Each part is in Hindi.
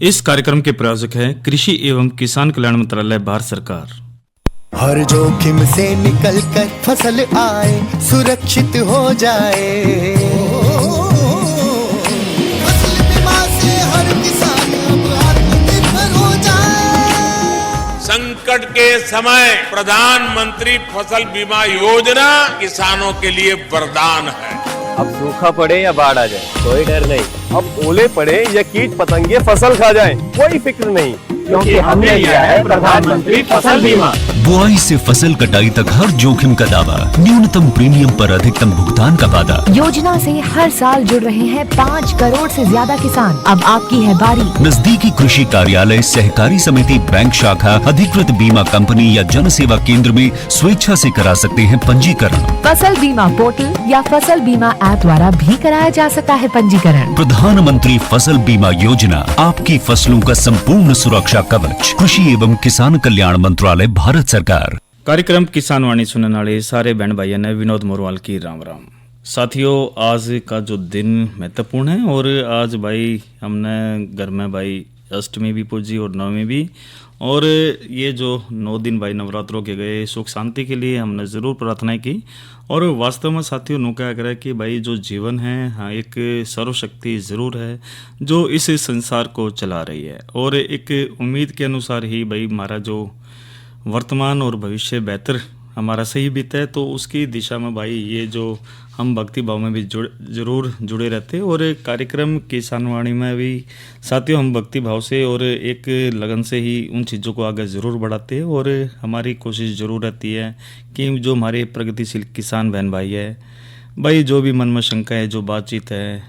इस कार्यक्रम के प्रायोजक है कृषि एवं किसान कल्याण मंत्रालय, भारत सरकार। हर जोखिम से निकल कर फसल आए, सुरक्षित हो जाए। फसल बीमा से हर किसान अब आत्मनिर्भर हो जाए। संकट के समय प्रधानमंत्री फसल बीमा योजना किसानों के लिए वरदान है। अब सूखा पड़े या बाढ़ आ जाए, कोई डर नहीं। अब ओले पड़े या कीट पतंगे फसल खा जाए, कोई फिक्र नहीं, क्योंकि हमने लिया है प्रधानमंत्री फसल बीमा। बुआई से फसल कटाई तक हर जोखिम का दावा, न्यूनतम प्रीमियम पर अधिकतम भुगतान का वादा। योजना से हर साल जुड़ रहे हैं 5 करोड़ से ज्यादा किसान। अब आपकी है बारी। नजदीकी कृषि कार्यालय, सहकारी समिति, बैंक शाखा, अधिकृत बीमा कंपनी या जन सेवा केंद्र में स्वेच्छा से करा सकते हैं पंजीकरण। फसल बीमा पोर्टल या फसल बीमा ऐप द्वारा भी कराया जा सकता है पंजीकरण। प्रधानमंत्री फसल बीमा योजना, आपकी फसलों का संपूर्ण सुरक्षा कवच। कृषि एवं किसान कल्याण मंत्रालय, भारत सरकार। कार्यक्रम किसान वाणी सुनने वाले सारे बहन भाइयों ने विनोद मोरवाल की राम राम। साथियों, आज का जो दिन महत्वपूर्ण है और आज भाई हमने घर में भाई अष्टमी भी पूजी और नवमी भी, और ये जो 9 दिन भाई नवरात्रों के गए सुख शांति के लिए हमने ज़रूर प्रार्थनाएं की। और वास्तव में साथियों नो क्या करे कि भाई जो जीवन है, हाँ, एक सर्वशक्ति ज़रूर है जो इस संसार को चला रही है, और एक उम्मीद के अनुसार ही भाई हमारा जो वर्तमान और भविष्य बेहतर हमारा सही बीता है, तो उसकी दिशा में भाई ये जो हम भक्ति भाव में भी जरूर जुड़े रहते हैं। और कार्यक्रम किसान वाणी में भी साथियों हम भक्ति भाव से और एक लगन से ही उन चीज़ों को आगे ज़रूर बढ़ाते हैं। और हमारी कोशिश ज़रूर रहती है कि जो हमारे प्रगतिशील किसान बहन भाई है भाई, जो भी मन में शंका है, जो बातचीत है,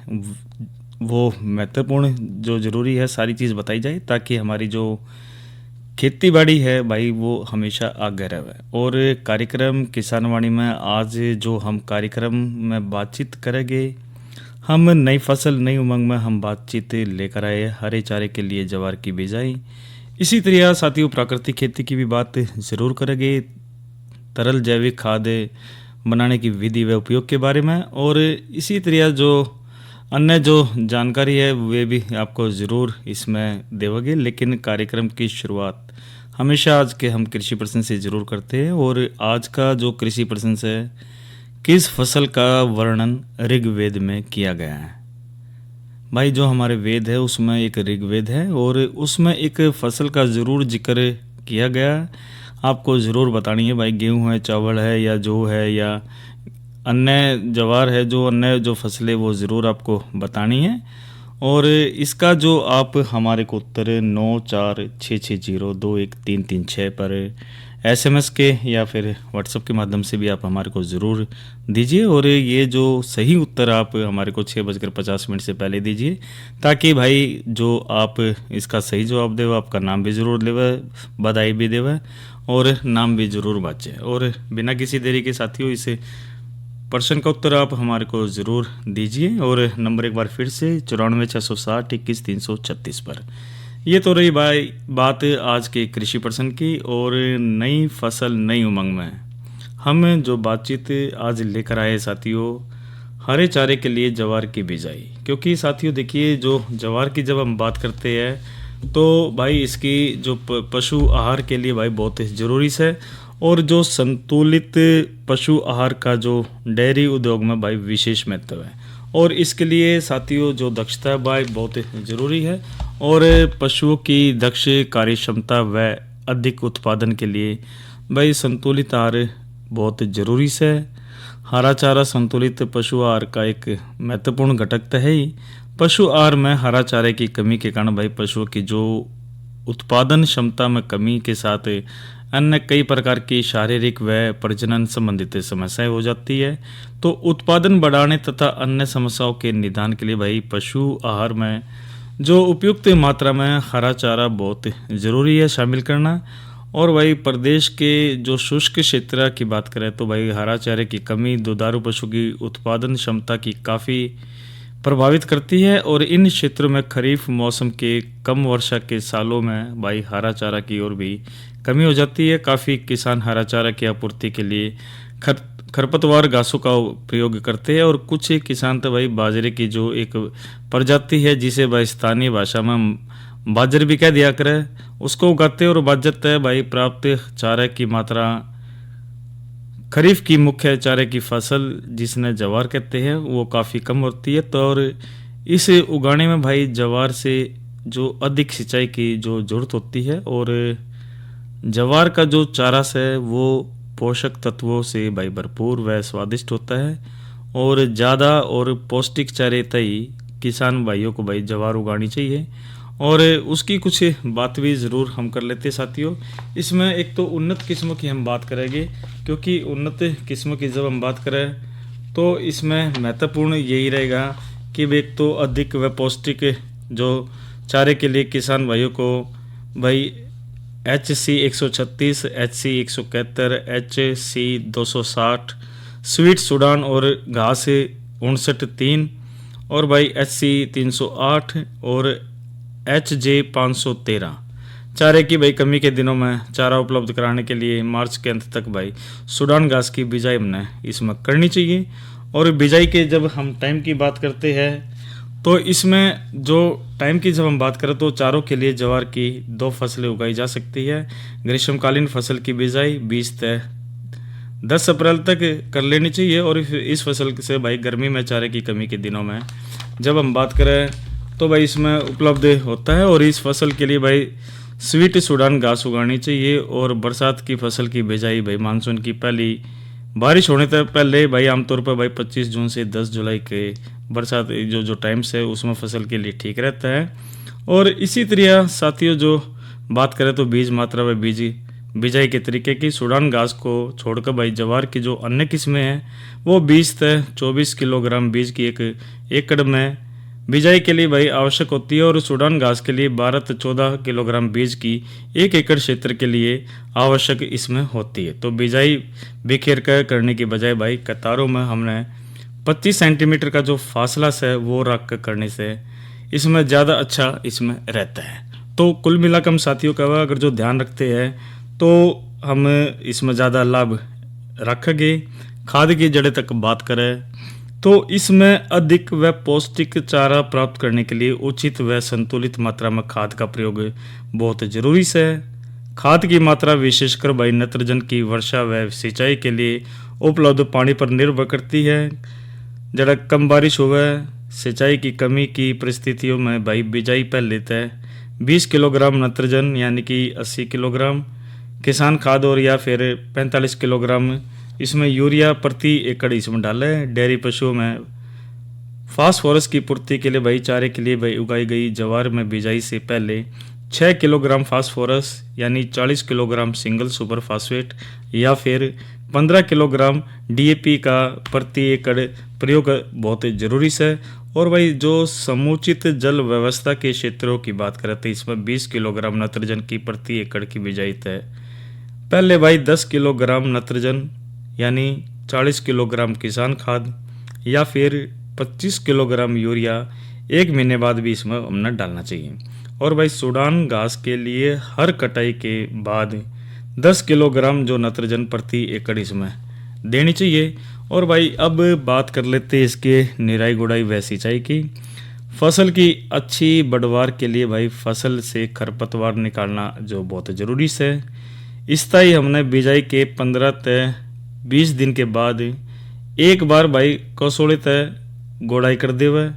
वो महत्वपूर्ण जो ज़रूरी है सारी चीज़ बताई जाए, ताकि हमारी जो खेती बाड़ी है भाई वो हमेशा आगे रहे। और कार्यक्रम किसान वाणी में आज जो हम कार्यक्रम में बातचीत करेंगे, हम नई फसल नई उमंग में हम बातचीत लेकर आए हरे चारे के लिए जवार की बिजाई। इसी तरह साथियों प्राकृतिक खेती की भी बात ज़रूर करेंगे, तरल जैविक खाद बनाने की विधि व उपयोग के बारे में, और इसी तरह जो अन्य जो जानकारी है वे भी आपको ज़रूर इसमें देवोगे। लेकिन कार्यक्रम की शुरुआत हमेशा आज के हम कृषि प्रश्न से ज़रूर करते हैं, और आज का जो कृषि प्रश्न है, किस फसल का वर्णन ऋग्वेद में किया गया है। भाई जो हमारे वेद है उसमें एक ऋग्वेद है और उसमें एक फसल का ज़रूर जिक्र किया गया है, आपको ज़रूर बतानी है भाई। गेहूँ है, चावल है, या जो है, या अन्य जवार है, जो अन्य जो फसलें वो ज़रूर आपको बतानी है। और इसका जो आप हमारे को उत्तर 9466021336 पर SMS के या फिर व्हाट्सएप के माध्यम से भी आप हमारे को ज़रूर दीजिए। और ये जो सही उत्तर आप हमारे को 6:50 से पहले दीजिए, ताकि भाई जो आप इसका सही जवाब देवे आपका नाम भी ज़रूर लेवे, बधाई भी देवे और नाम भी ज़रूर बाचे। और बिना किसी देरी के साथियों इस प्रश्न का उत्तर आप हमारे को ज़रूर दीजिए। और नंबर एक बार फिर से 94 660 21 336 पर। ये तो रही भाई बात आज के कृषि प्रश्न की। और नई फसल नई उमंग में हम जो बातचीत आज लेकर आए साथियों, हरे चारे के लिए जवार की बिजाई। क्योंकि साथियों देखिए, जो जवार की जब हम बात करते हैं तो भाई इसकी जो पशु आहार के लिए भाई बहुत ज़रूरी है, और जो संतुलित पशु आहार का जो डेयरी उद्योग में भाई विशेष महत्व है। और इसके लिए साथियों जो दक्षता है भाई बहुत ज़रूरी है, और पशुओं की दक्ष कार्य क्षमता व अधिक उत्पादन के लिए भाई संतुलित आहार बहुत ज़रूरी है। हरा चारा संतुलित पशु आहार का एक महत्वपूर्ण घटक तो है ही। पशु आहार में हरा चारे की कमी के कारण भाई पशुओं की जो उत्पादन क्षमता में कमी के साथ अन्य कई प्रकार की शारीरिक व प्रजनन संबंधित समस्याएं हो जाती है। तो उत्पादन बढ़ाने तथा अन्य समस्याओं के निदान के लिए भाई पशु आहार में जो उपयुक्त मात्रा में हरा चारा बहुत ज़रूरी है शामिल करना। और भाई प्रदेश के जो शुष्क क्षेत्र की बात करें तो भाई हरा चारे की कमी दुधारू पशु की उत्पादन क्षमता की काफ़ी प्रभावित करती है। और इन क्षेत्रों में खरीफ मौसम के कम वर्षा के सालों में भाई हरा चारा की ओर भी कमी हो जाती है। काफ़ी किसान हरा चारा की आपूर्ति के लिए खरपतवार घासों का प्रयोग करते हैं, और कुछ किसान तो भाई बाजरे की जो एक प्रजाति है जिसे भाई स्थानीय भाषा में बाजर भी कह दिया करे, उसको उगाते हैं और बाजर तय भाई प्राप्त चारे की मात्रा खरीफ की मुख्य चारे की फसल जिसने जवार कहते हैं वो काफ़ी कम होती है। तो और इस उगाने में भाई जवार से जो अधिक सिंचाई की जो जरूरत होती है और जवार का जो चारा है वो पोषक तत्वों से भाई भरपूर व स्वादिष्ट होता है और ज़्यादा और पौष्टिक चारे तय किसान भाइयों को भाई जवार उगानी चाहिए। और उसकी कुछ बात भी ज़रूर हम कर लेते हैं साथियों। इसमें एक तो उन्नत किस्मों की हम बात करेंगे, क्योंकि उन्नत किस्मों की जब हम बात करें तो इसमें महत्वपूर्ण यही रहेगा कि एक तो अधिक व पौष्टिक जो चारे के लिए किसान भाइयों को भाई HC 136, HC 171, HC 260, sweet Sudan और घास 59-3 और भाई HC 308 और HJ 513 चारे की भाई कमी के दिनों में चारा उपलब्ध कराने के लिए मार्च के अंत तक भाई सूडान घास की बिजाई हमने इसमें करनी चाहिए। और बिजाई के जब हम टाइम की बात करते हैं तो इसमें जो टाइम की जब हम बात करें तो चारों के लिए जवार की 2 फसलें उगाई जा सकती है। ग्रीष्मकालीन फसल की बिजाई 20 से 10 अप्रैल तक कर लेनी चाहिए और इस फसल से भाई गर्मी में चारे की कमी के दिनों में जब हम बात करें तो भाई इसमें उपलब्ध होता है। और इस फसल के लिए भाई स्वीट सूडान घास उगानी चाहिए और बरसात की फसल की बिजाई भाई मानसून की पहली बारिश होने तक पहले भाई आमतौर पर भाई 25 जून से 10 जुलाई के बरसात जो टाइम्स है उसमें फसल के लिए ठीक रहता है। और इसी तरह साथियों जो बात करें तो बीज मात्रा व बिजाई के तरीके की सूडान घास को छोड़कर भाई जवार की जो अन्य किस्में हैं वो 20 से 24 किलोग्राम बीज की एक एकड़ में बिजाई के लिए भाई आवश्यक होती है और सूडान घास के लिए 12 से 14 किलोग्राम बीज की एक एकड़ क्षेत्र के लिए आवश्यक इसमें होती है। तो बिजाई बिखेर कर करने की बजाय भाई कतारों में हमने 25 सेंटीमीटर का जो फासला है वो रख कर करने से इसमें ज़्यादा अच्छा इसमें रहता है। तो कुल मिलाकर हम साथियों का अगर जो ध्यान रखते हैं तो हम इसमें ज़्यादा लाभ रखेंगे। खाद की जड़ें तक बात करें तो इसमें अधिक व पौष्टिक चारा प्राप्त करने के लिए उचित व संतुलित मात्रा में खाद का प्रयोग बहुत जरूरी है। खाद की मात्रा विशेषकर भाई नाइट्रोजन की वर्षा व सिंचाई के लिए उपलब्ध पानी पर निर्भर करती है। जरा कम बारिश हुआ सिंचाई की कमी की परिस्थितियों में भाई बिजाई पहले तय 20 किलोग्राम नाइट्रोजन यानी कि 80 किलोग्राम किसान खाद और या फिर 45 किलोग्राम इसमें यूरिया प्रति एकड़ इसमें डालें। डेयरी पशुओं में फास्फोरस की पूर्ति के लिए भाई चारे के लिए भाई उगाई गई जवार में बिजाई से पहले 6 किलोग्राम फास्फोरस यानी 40 किलोग्राम सिंगल सुपर फास्फेट या फिर 15 किलोग्राम DAP का प्रति एकड़ प्रयोग बहुत ज़रूरी है। और भाई जो समुचित जल व्यवस्था के क्षेत्रों की बात करें तो इसमें 20 किलोग्राम नाइट्रोजन की प्रति एकड़ की बिजाई तय पहले भाई 10 किलोग्राम नाइट्रोजन यानी 40 किलोग्राम किसान खाद या फिर 25 किलोग्राम यूरिया 1 महीने बाद भी इसमें हमने डालना चाहिए। और भाई सूडान घास के लिए हर कटाई के बाद 10 किलोग्राम जो नाइट्रोजन प्रति एकड़ इसमें देनी चाहिए। और भाई अब बात कर लेते हैं इसके निराई गुड़ाई व सिंचाई की। फसल की अच्छी बढ़वार के लिए भाई फसल से खरपतवार निकालना जो बहुत ज़रूरी है। स्थायी हमने बिजाई के 15 से 20 दिन के बाद एक बार भाई कसौड़े तय गोड़ाई कर दे हुए।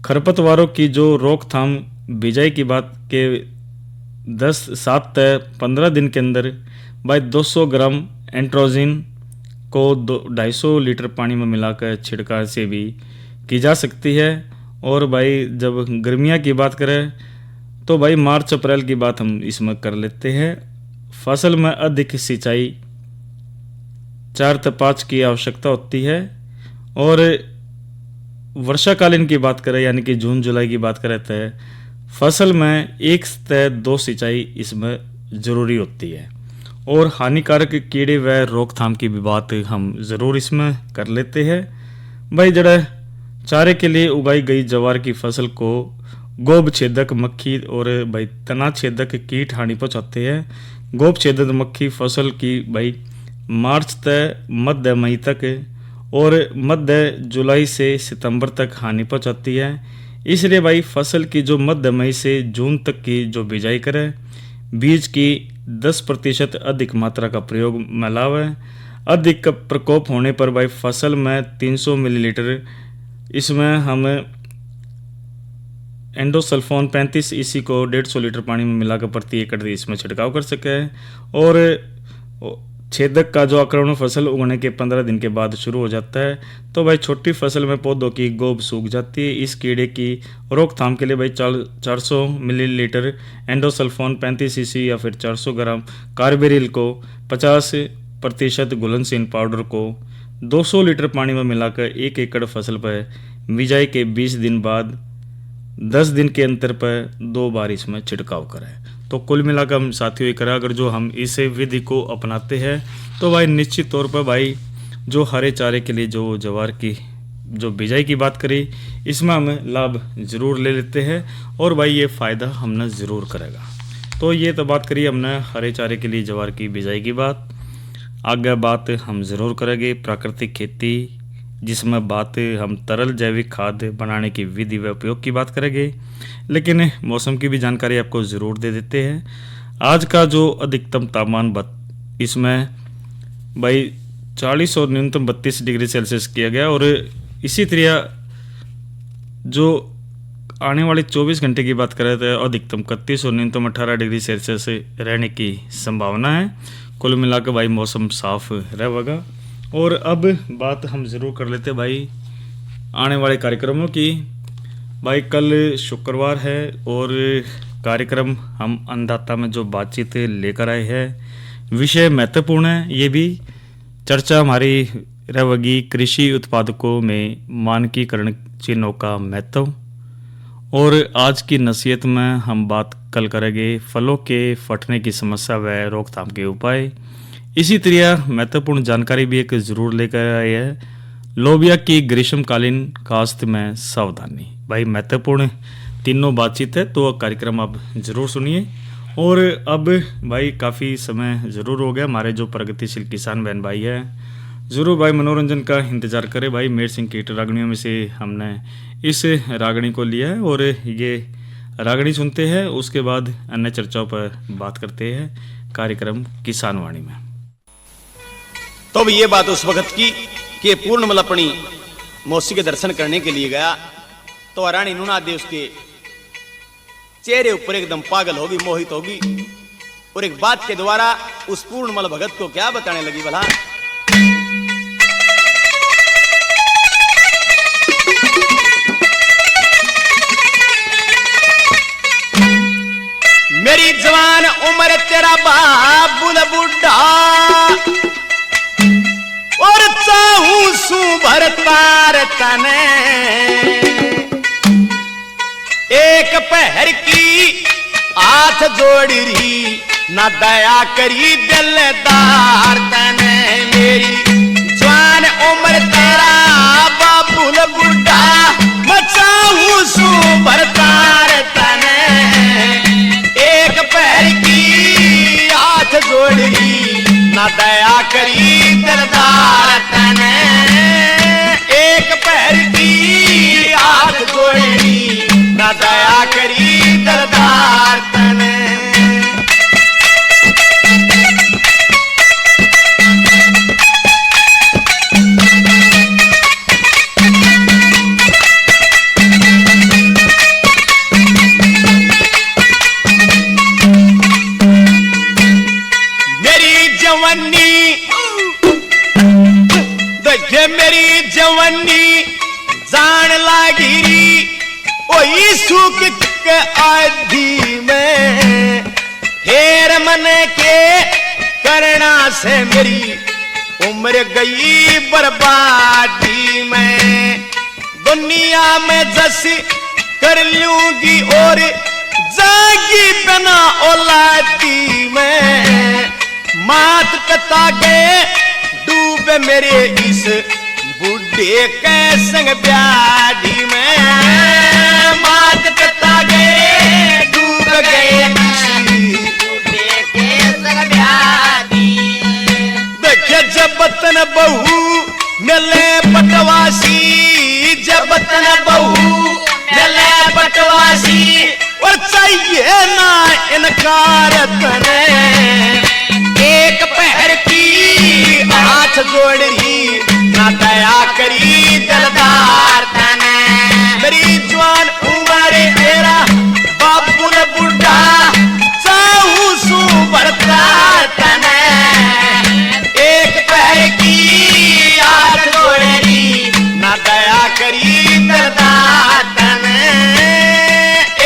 खरपतवारों की जो रोकथाम बिजाई की बात के 7 से 15 दिन के अंदर भाई 200 ग्राम एंट्रोजिन को 250 लीटर पानी में मिलाकर छिड़काव से भी की जा सकती है। और भाई जब गर्मियाँ की बात करें तो भाई मार्च अप्रैल की बात हम इसमें कर लेते हैं। फसल में अधिक सिंचाई 4 से 5 की आवश्यकता होती है। और वर्षाकालीन की बात करें यानी कि जून जुलाई की बात करें तो फसल में 1 से 2 सिंचाई इसमें ज़रूरी होती है। और हानिकारक कीड़े व रोकथाम की भी बात हम ज़रूर इसमें कर लेते हैं। भाई जड़ा चारे के लिए उगाई गई जवार की फसल को गोब छेदक मक्खी और भाई तना छेदक कीट हानि पहुँचाते हैं। गोब छेदक मक्खी फसल की भाई मार्च से मध्य मई तक और मध्य जुलाई से सितंबर तक हानि पहुँचाती है। इसलिए भाई फसल की जो मध्य मई से जून तक की जो बिजाई करे, बीज की 10% अधिक मात्रा का प्रयोग में लावे। अधिक प्रकोप होने पर भाई फसल में 300 मिलीलीटर इसमें हम एंडोसल्फोन 35 इसी को 150 लीटर पानी में मिलाकर प्रति एकड़ इसमें छिड़काव कर सके। और छेदक का जो आक्रमण फसल उगने के 15 दिन के बाद शुरू हो जाता है, तो भाई छोटी फसल में पौधों की गोब सूख जाती है। इस कीड़े की रोकथाम के लिए भाई 400 मिलीलीटर एंडोसल्फोन 35 सीसी या फिर 400 ग्राम कार्बेरिल को 50% घुलनशील पाउडर को 200 लीटर पानी में मिलाकर 1 एकड़ फसल पर बिजाई के 20 दिन बाद 10 दिन के अंतर पर 2 बार इसमें छिड़काव करें। तो कुल मिलाकर हम साथियों ये करें, अगर जो हम इस विधि को अपनाते हैं तो भाई निश्चित तौर पर भाई जो हरे चारे के लिए जो ज्वार की जो बिजाई की बात करी, इसमें हम लाभ ज़रूर ले लेते हैं और भाई ये फ़ायदा हमने ज़रूर करेगा। तो ये तो बात करी हमने हरे चारे के लिए ज्वार की बिजाई की बात। आगे बात हम ज़रूर करेंगे प्राकृतिक खेती, जिसमें बात हम तरल जैविक खाद बनाने की विधि व उपयोग की बात करेंगे। लेकिन मौसम की भी जानकारी आपको ज़रूर दे देते हैं। आज का जो अधिकतम तापमान इसमें भाई 40 और न्यूनतम 32 डिग्री सेल्सियस किया गया और इसी तरह जो आने वाले 24 घंटे की बात करें तो अधिकतम 31 और न्यूनतम 18 डिग्री सेल्सियस रहने की संभावना है। कुल मिलाकर भाई मौसम साफ रहेगा। और अब बात हम ज़रूर कर लेते भाई आने वाले कार्यक्रमों की। भाई कल शुक्रवार है और कार्यक्रम हम अन्नदाता में जो बातचीत लेकर आए हैं विषय महत्वपूर्ण है। ये भी चर्चा हमारी रहेगी कृषि उत्पादकों में मानकीकरण चिन्हों का महत्व। और आज की नसीहत में हम बात कल करेंगे फलों के फटने की समस्या व रोकथाम के उपाय। इसी तरह महत्वपूर्ण जानकारी भी एक ज़रूर लेकर आए हैं लोबिया की ग्रीष्मकालीन काश्त में सावधानी। भाई महत्वपूर्ण तीनों बातचीत है, तो कार्यक्रम आप ज़रूर सुनिए। और अब भाई काफ़ी समय ज़रूर हो गया, हमारे जो प्रगतिशील किसान बहन भाई हैं ज़रूर भाई मनोरंजन का इंतज़ार करें। भाई मेर सिंह की रागणियों में से हमने इस रागणी को लिया है और ये रागणी सुनते हैं, उसके बाद अन्य चर्चाओं पर बात करते हैं कार्यक्रम किसान वाणी में। तो भी ये बात उस वक्त की कि पूर्णमल अपनी मौसी के दर्शन करने के लिए गया तो रानी नूना दे उसके चेहरे ऊपर एकदम पागल होगी, मोहित होगी और एक बात के द्वारा उस पूर्णमल भगत को क्या बताने लगी भला। मेरी जवान उम्र तेरा बाबुल बुढ़ा और चाहूं सू भरतार तने एक पहर की हाथ जोड़ रही ना दया करी दिलदार तने। मेरी जवान उम्र तेरा बाबुल बुढ़ा मैं चाहूं सू भरतार तने एक पहर की हाथ जोड़ रही ना दया करी दिलदार तने एक पैर की हाथ जोड़ी ना दया करी दिलदार तने। मेरी जवानी जान लागिरी ओई सुख के आदि में हेर मन के करना से मेरी उम्र गई बर्बादी में। दुनिया में जस कर लूंगी और जागी बिना औलादी में मात पिता के डूबे मेरे इस बुढ़े के संग ब्याडी में मात पिता के डूब गए बुढ़े के संग ब्याडी। देखे जब बतन बहू मिले पटवासी जब बतन बहू मिले बटवासी और चाहिए ना इनकार तने एक पहर की हाथ जोड़ रही ना दया करी दिलदार तने मेरी जवान उम्र तेरा बाबू ने बुढ़ा चाहू सू बढ़ता तने एक पहर की हाथ जोड़ रही ना दया करी दिलदार तने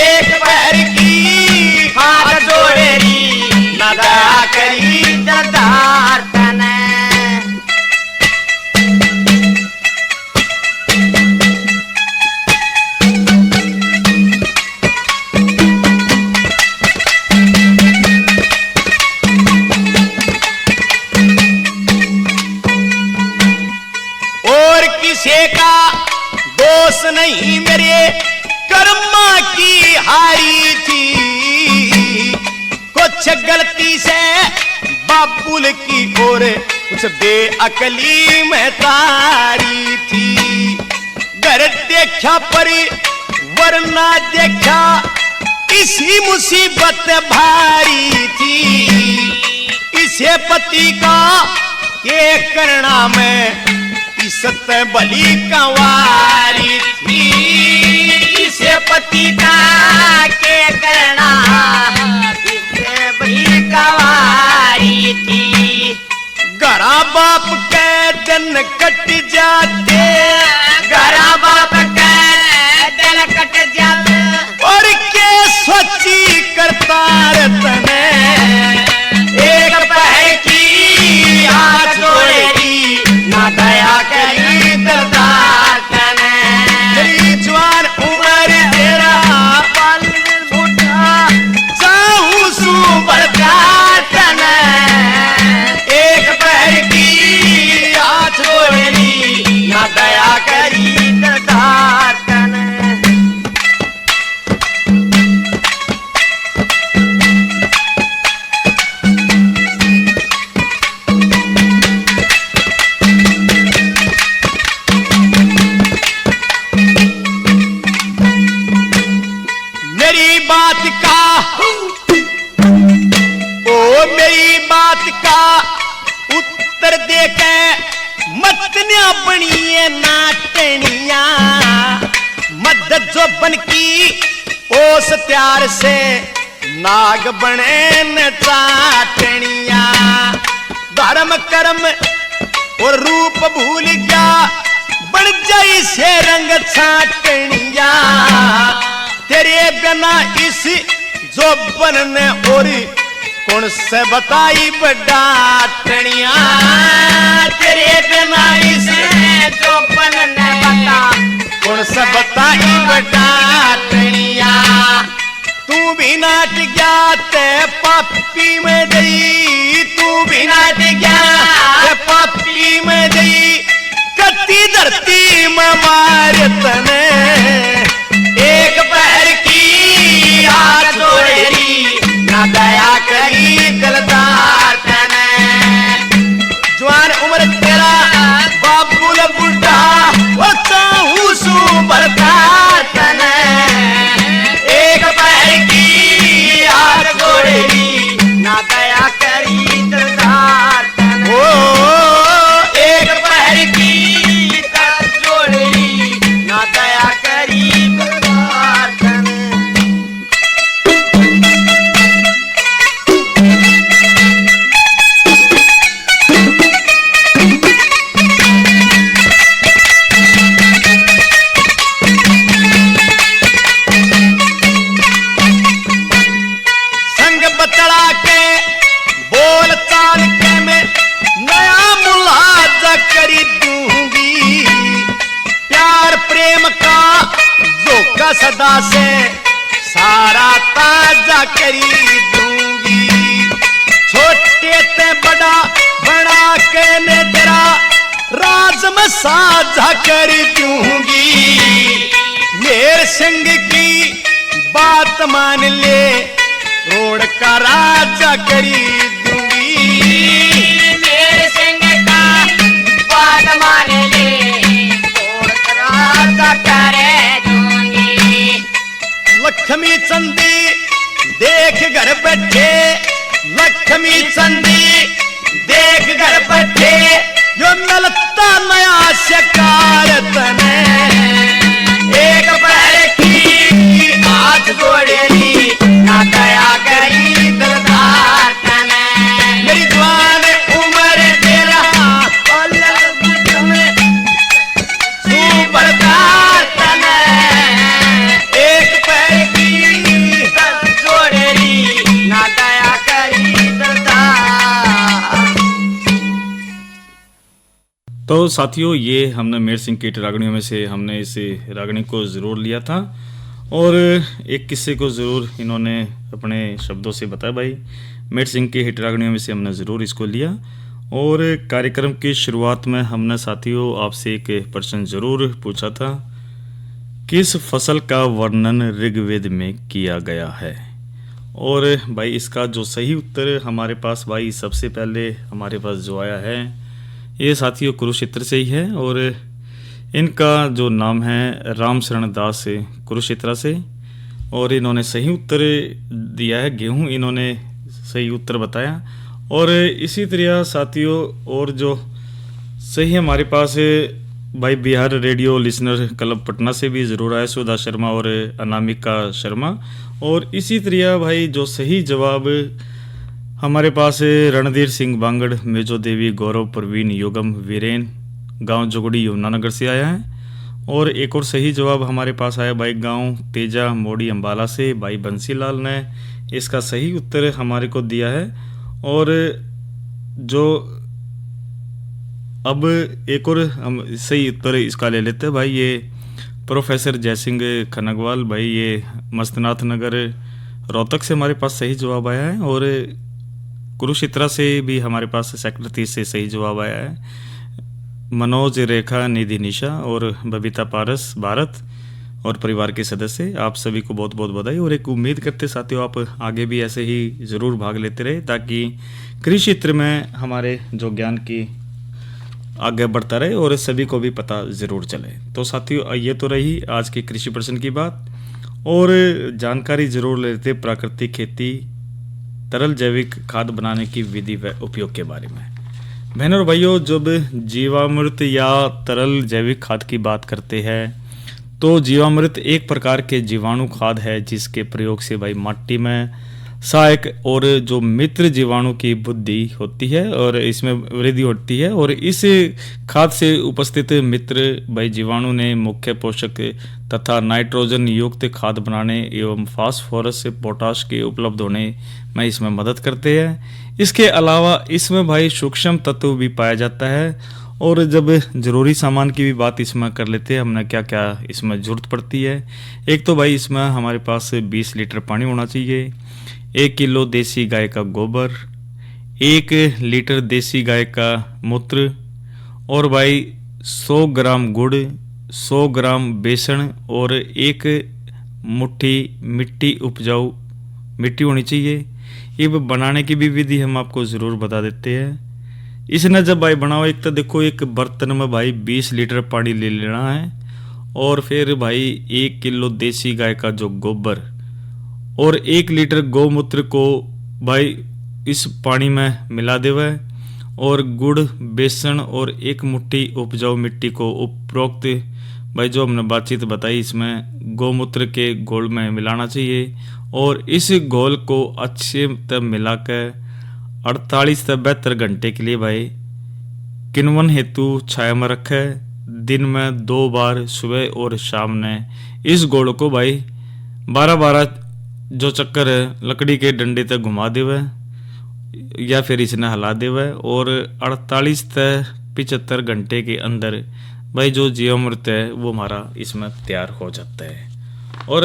एक पहर की हाथ जोड़ रही ना दया करी दिलदार तने और किसी का दोष नहीं मेरे कर्मा की हारी थी कुछ गलती से बाबुल की ओर कुछ बेअकली में तारी थी घर देखा पर वरना देखा इसी मुसीबत भारी थी इसे पति का ये करना में इज्जत बली कंवारी थी इसे पति का के करना इसे बली कंवारी थी घरा बाप के दिन कट जाते घरा बाप के दिन कट जाते और के सोची करता तने एक पह की हाथ जोड़ेगी ना दया करी दिलदार तने मेरी जवान उम्र तेरा पल बुढ़ा चाहू सू बढ़ता तने एक पहर की हाथ जोड़ेगी ना दया करी दिलदार तने मेरी बात का ओ मेरी बात का उत्तर दे के मतन्या बनिए नाटनिया मदद जो बन की ओस त्यार से नाग बने न चाटनिया धर्म कर्म और रूप भूल गया बन जाई से रंग छाटनिया तेरे बिना इस जो बनने और कौन से बताई बड़ा टनिया तेरे बिना इस जो बनने बता कौन से बताई बड़ा टनिया तू भी नाट गया ते पापी में गई तू भी नाट गया ते पापी में गई कती धरती में मार तने एक पहर की हाथ जोड़ेरी ना दया करी दिलदार तने जवान उम्र तेरा बाबुल बुढ़ा वो चाहू सू बढ़ता तने एक पहर की हाथ जोड़ेरी ना दया करी दिलदार तने एक पहर की हाथ जोड़ेरी ना दया करी करी दूंगी प्यार प्रेम का धोखा सदा से सारा ताजा करी दूंगी छोटे ते बड़ा बड़ा के ने तेरा राज में साझा कर दूंगी मेरे संग की बात मान ले रोड का राजा करी दूंगी मेरे संग का बात मान ले रोड का राजा कर दूंगी लक्ष्मी चंदी देख घर बैठे, लक्ष्मी चंदी देख घर बैठे, यो मिलता नया शिकारत में, एक पैर की हाथ जोड़ेली ना दया करी दरदार तने, मेरी जवान उम्र दे रहा सुपरदार तने, एक पैर की हाथ जोड़ेली ना दया करी दरदार। तो साथियों, ये हमने मेर सिंह की रागणियों में से हमने इस रागणी को ज़रूर लिया था और एक किस्से को ज़रूर इन्होंने अपने शब्दों से बताया। भाई मेर सिंह की हिट रागणियों में से हमने ज़रूर इसको लिया। और कार्यक्रम की शुरुआत में हमने साथियों आपसे एक प्रश्न ज़रूर पूछा था, किस फसल का वर्णन ऋग्वेद में किया गया है। और भाई इसका जो सही उत्तर हमारे पास भाई सबसे पहले हमारे पास जो आया है ये साथियों कुरुक्षेत्र से ही है। और इनका जो नाम है राम शरण दास कुरुक्षेत्र से, और इन्होंने सही उत्तर दिया है गेहूं, इन्होंने सही उत्तर बताया। और इसी तरह साथियों और जो सही हमारे पास भाई Bihar radio listener club Patna से भी ज़रूर आया, सुधा शर्मा और अनामिका शर्मा। और इसी तरह भाई जो सही जवाब हमारे पास रणधीर सिंह बांगड़, मेजो देवी, गौरव, प्रवीण, योगम, वीरेन, गांव जोगड़ी, यमुनानगर से आया है। और एक और सही जवाब हमारे पास आया भाई गांव तेजा मोड़ी अम्बाला से, भाई बंसीलाल ने इसका सही उत्तर हमारे को दिया है। और जो अब एक और हम सही उत्तर इसका ले लेते हैं भाई, ये प्रोफेसर जयसिंह खनगवाल, भाई ये मस्तनाथ नगर रोहतक से हमारे पास सही जवाब आया है। और कुरुक्षेत्र से भी हमारे पास सेक्टर 30 से सही जवाब आया है। मनोज, रेखा, निधि, निशा और बबीता पारस भारत और परिवार के सदस्य, आप सभी को बहुत बहुत बधाई। और एक उम्मीद करते साथियों आप आगे भी ऐसे ही ज़रूर भाग लेते रहे, ताकि कृषि क्षेत्र में हमारे जो ज्ञान की आगे बढ़ता रहे और सभी को भी पता ज़रूर चले। तो साथियों ये तो रही आज की कृषि प्रश्न की बात। और जानकारी ज़रूर लेते प्राकृतिक खेती, तरल जैविक खाद बनाने की विधि व उपयोग के बारे में। बहनों और भाइयों, जब जीवामृत या तरल जैविक खाद की बात करते हैं तो जीवामृत एक प्रकार के जीवाणु खाद है जिसके प्रयोग से भाई मिट्टी में सहायक और जो मित्र जीवाणु की बुद्धि होती है और इसमें वृद्धि होती है। और इस खाद से उपस्थित मित्र भाई जीवाणु ने मुख्य पोषक तथा नाइट्रोजन युक्त खाद बनाने एवं फास्फोरस पोटाश के उपलब्ध होने में इसमें मदद करते हैं। इसके अलावा इसमें भाई सूक्ष्म तत्व भी पाया जाता है। और जब ज़रूरी सामान की भी बात इसमें कर लेते हैं, हमने क्या क्या इसमें ज़रूरत पड़ती है। एक तो भाई इसमें हमारे पास 20 लीटर पानी होना चाहिए, 1 किलो देसी गाय का गोबर, 1 लीटर देसी गाय का मूत्र, और भाई 100 ग्राम गुड़, 100 ग्राम बेसन और 1 मुट्ठी मिट्टी उपजाऊ मिट्टी होनी चाहिए। ये बनाने की भी विधि हम आपको ज़रूर बता देते हैं। इसने जब भाई बनाओ, एक तो देखो एक बर्तन में भाई 20 लीटर पानी ले लेना है और फिर भाई 1 किलो देसी गाय का जो गोबर और 1 लीटर गौमूत्र को भाई इस पानी में मिला देवे और गुड़, बेसन और 1 मुट्ठी उपजाऊ मिट्टी को उपरोक्त भाई जो हमने बातचीत बताई इसमें गौमूत्र के घोल में मिलाना चाहिए। और इस घोल को अच्छे तक मिलाकर 48 से 72 घंटे के लिए भाई किण्वन हेतु छाया में रखे। दिन में 2 बार सुबह और शाम ने इस घोल को भाई 12-12 जो चक्कर लकड़ी के डंडे तक घुमा देवे या फिर इसने हिला देवे और 48 से 75 घंटे के अंदर भाई जो जीवामृत है वो हमारा इसमें तैयार हो जाता है। और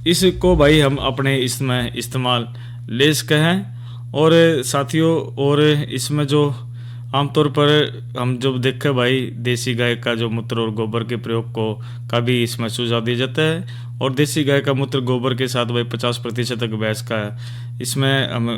इसको भाई हम अपने इसमें इस्तेमाल ले सकते हैं। और साथियों और इसमें जो आमतौर पर हम जब देखें भाई देसी गाय का जो मूत्र और गोबर के प्रयोग को का भी इसमें सुझाव दिया जाता है। और देसी गाय का मूत्र गोबर के साथ भाई 50% भैंस का इसमें हम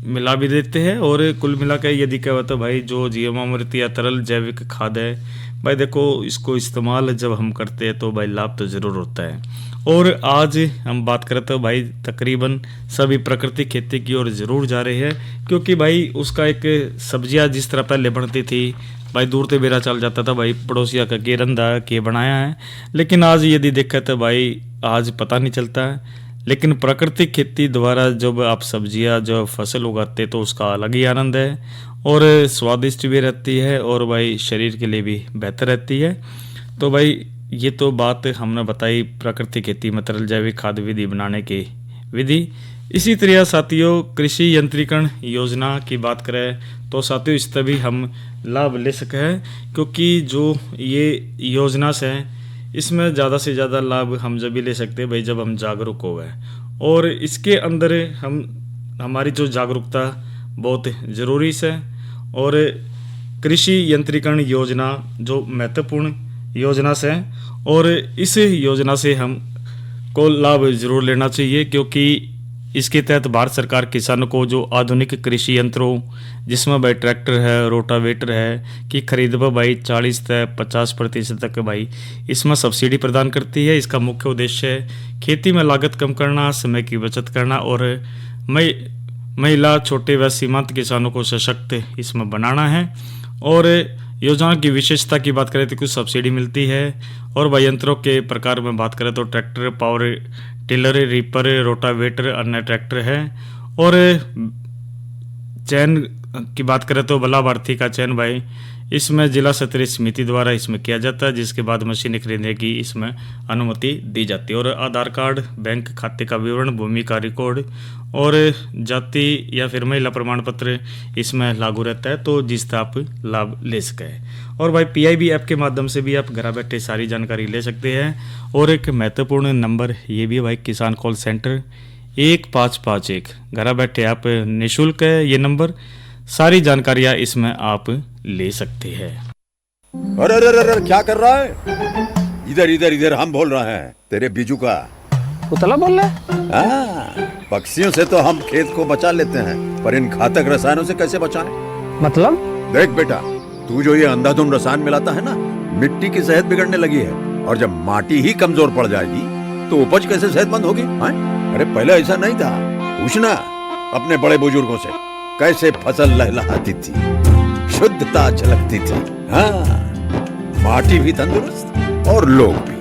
मिला भी देते हैं। और कुल मिला के यदि क्या होता है भाई, जो जीवामृत या तरल जैविक खाद है भाई, देखो इसको इस्तेमाल जब हम करते हैं तो भाई लाभ तो ज़रूर होता है। और आज हम बात करते हैं भाई, तकरीबन सभी प्राकृतिक खेती की ओर ज़रूर जा रहे हैं, क्योंकि भाई उसका एक सब्जियां जिस तरह पहले बनती थी भाई, दूर से बेरा चल जाता था भाई, पड़ोसिया का के रंधा के बनाया है, लेकिन आज यदि देखा तो भाई आज पता नहीं चलता है। लेकिन प्राकृतिक खेती द्वारा जब आप सब्जियां जो फसल उगाते तो उसका अलग ही आनंद है और स्वादिष्ट भी रहती है और भाई शरीर के लिए भी बेहतर रहती है। तो भाई ये तो बात हमने बताई प्राकृतिक खेती में तरल जैविक खाद विधि बनाने की विधि। इसी तरह साथियों कृषि यंत्रीकरण योजना की बात करें तो साथियों इससे भी हम लाभ ले सके हैं, क्योंकि जो ये योजना से इसमें ज़्यादा से ज़्यादा लाभ हम जब भी ले सकते हैं भाई जब हम जागरूक हो गए। और इसके अंदर हमारी जो जागरूकता बहुत ज़रूरी है। और कृषि यंत्रीकरण योजना जो महत्वपूर्ण योजना से है और इस योजना से हम को लाभ ज़रूर लेना चाहिए, क्योंकि इसके तहत भारत सरकार किसानों को जो आधुनिक कृषि यंत्रों जिसमें भाई ट्रैक्टर है, रोटावेटर है की खरीद पर भाई 40 से 50% तक भाई इसमें सब्सिडी प्रदान करती है। इसका मुख्य उद्देश्य है खेती में लागत कम करना, समय की बचत करना और महिला, छोटे व सीमांत किसानों को सशक्त इसमें बनाना है। और योजना की विशेषता की बात करें तो कुछ सब्सिडी मिलती है। और भाई यंत्रों के प्रकार में बात करें तो tractor, power tiller, reaper, rotavator, अन्य ट्रैक्टर है। और चयन की बात करें तो लाभार्थी का चयन भाई इसमें जिला स्तरीय समिति द्वारा इसमें किया जाता है, जिसके बाद मशीनें खरीदने की इसमें अनुमति दी जाती है। और आधार कार्ड, बैंक खाते का विवरण, भूमि का रिकॉर्ड और जाति या फिर महिला प्रमाण पत्र इसमें लागू रहता है, तो जिससे आप लाभ ले सकें। और भाई PIB ऐप के माध्यम से भी आप घर बैठे सारी जानकारी ले सकते हैं। और एक महत्वपूर्ण नंबर ये भी भाई किसान कॉल सेंटर 1551, घर बैठे आप निःशुल्क है ये नंबर, सारी जानकारियां इसमें आप ले सकते हैं। अरे अरे अरे क्या कर रहा है? इधर इधर इधर हम बोल रहे हैं तेरे बीजू का। उतला बोल रहा है? हाँ, पक्षियों से तो हम खेत को बचा लेते हैं, पर इन घातक रसायनों से कैसे बचाएं? मतलब? देख बेटा, तू जो ये अंधाधुंध रसायन मिलाता है ना, मिट्टी की सेहत बिगड़ने लगी है। और जब माटी ही कमजोर पड़ जाएगी तो उपज कैसे सेहतमंद होगी? अरे पहले ऐसा नहीं था, पूछना अपने बड़े बुजुर्गों से, कैसे फसल लहलहाती थी, शुद्धता झलकती थी। हाँ, माटी भी तंदुरुस्त और लोग भी।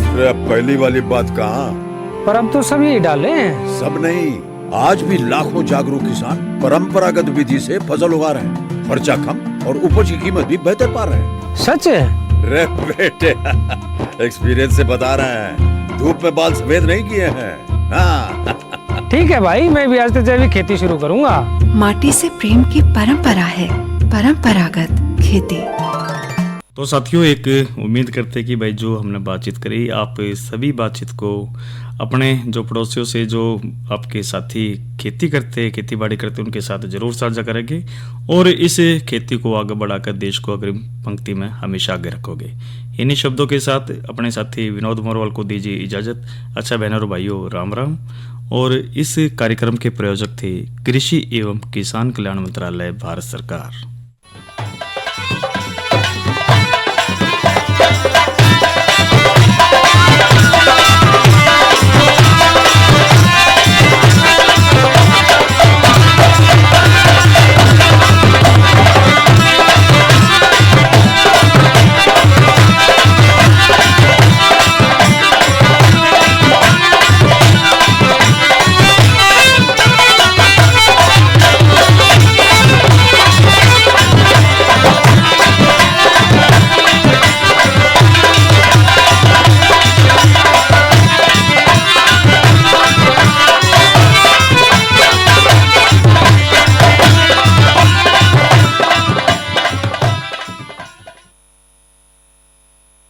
अरे अब पहली वाली बात कहाँ? पर अब तो सब यही डाले हैं। सब नहीं, आज भी लाखों जागरूक किसान परंपरागत विधि से फसल उगा रहे हैं, खर्चा कम और उपज की कीमत भी बेहतर पा रहे हैं। सच है? रे बेटे एक्सपीरियंस से बता रहे हैं, धूप में बाल सफेद नहीं किए हैं। हाँ। ठीक है भाई, मैं भी आज से जैविक खेती शुरू करूंगा। माटी से प्रेम की परंपरा है परंपरागत खेती। तो साथियों एक उम्मीद करते हैं कि भाई जो हमने बातचीत करी आप सभी बातचीत को अपने जो पड़ोसियों से जो आपके साथी खेती करते, खेती बाड़ी करते, उनके साथ जरूर साझा करेंगे और इस खेती को आगे बढ़ाकर देश को अग्रिम पंक्ति में हमेशा आगे रखोगे। इन्हीं शब्दों के साथ अपने साथी विनोद मोरवाल को दीजिए इजाजत। अच्छा बहनों और भाइयों, राम राम। और इस कार्यक्रम के प्रायोजक थे कृषि एवं किसान कल्याण मंत्रालय, भारत सरकार।